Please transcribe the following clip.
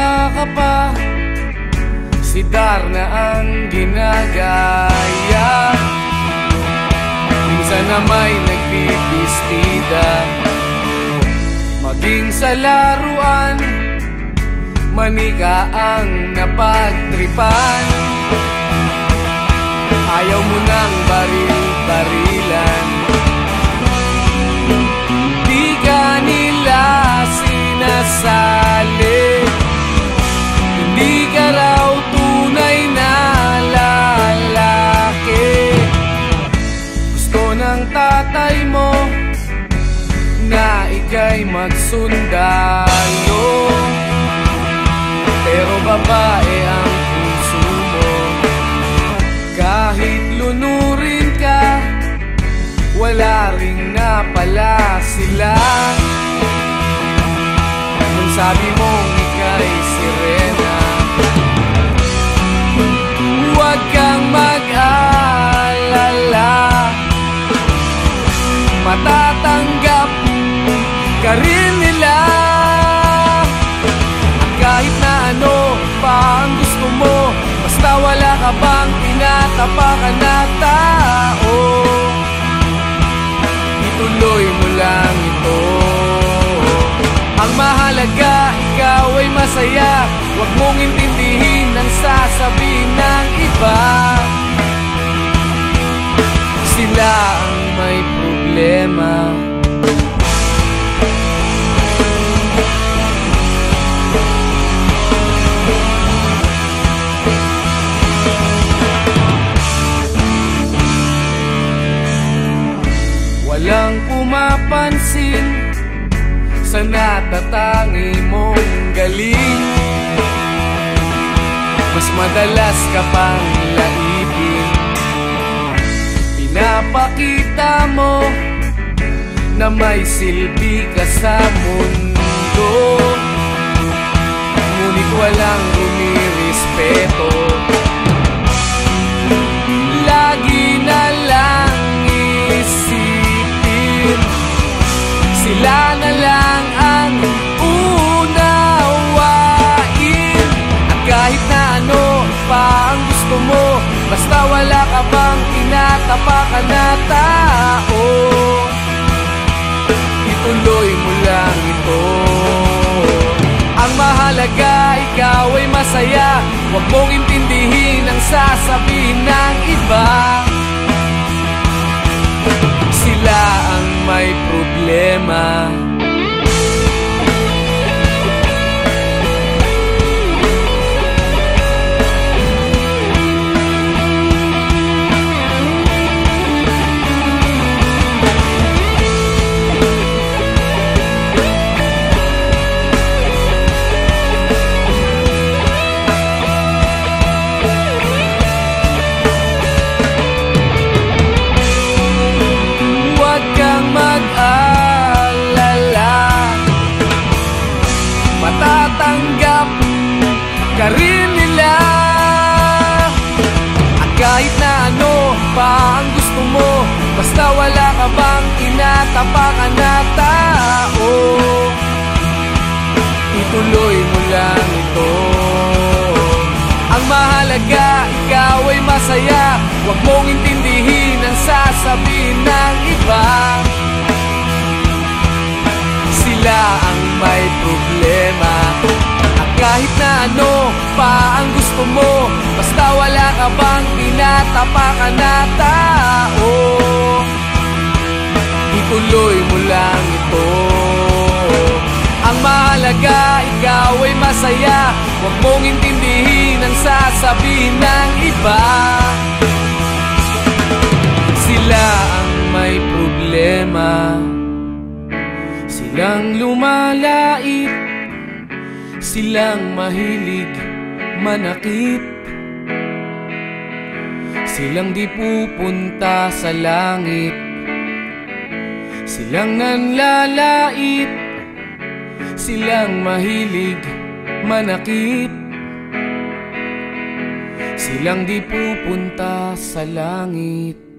bata ka pa, si Darna ang ginagaya. Minsan na may nagbibistida, maging sa laruan, manika ang napagtripan. Ayaw mo nang baril-barilan, di ka nila sinasali. Hindi ka raw tunay na lalaki. Gusto ng tatay mo na ika'y magsundalo, pero babae ang puso mo. Kahit lunurin ka, wala ring napala sila. Nung sabi mong ika'y sirena, huwag kang mag-alala, matatanggap ka rin nila. At kahit na ano pa ang gusto mo, basta wala ka bang tinatapakan na tao, ituloy mo lang ito. Ang mahalaga, ikaw ay masaya. Huwag mong intindihin ang sasabihin ng iba. Sila ang may problema. Walang pumapansin sa natatangi mong galing. Mas madalas ka pang laipin, pinapakita mo na may silbi ka sa mundo. Ngunit walang rumirespeto, lagi na lang isipin sila na lang ang unawain. At kahit na ano pa ang gusto mo, basta wala ka bang tinatapakan na tao, ituloy mo lang ito. Ang mahalaga, ikaw ay masaya. Huwag mong intindihin ang sasabihin ng iba. Sila ang may problema. Matatanggap ka rin nila. At kahit na ano pa ang gusto mo, basta wala ka bang tinatapakan na tao, ituloy mo lang ito. Ang mahalaga, ikaw ay masaya. Huwag mong intindihin ang sasabihin ng iba. Sila ang may problema. At kahit na ano pa ang gusto mo, basta wala ka bang tinatapakan na tao, ituloy mo lang ito. Ang mahalaga, ikaw ay masaya. Huwag mong intindihin ang sasabihin ng iba. Sila ang may problema. Silang lumalait, silang mahilig manakit, silang di pupunta sa langit, silang nanlalait, silang mahilig manakit, silang di pupunta sa langit.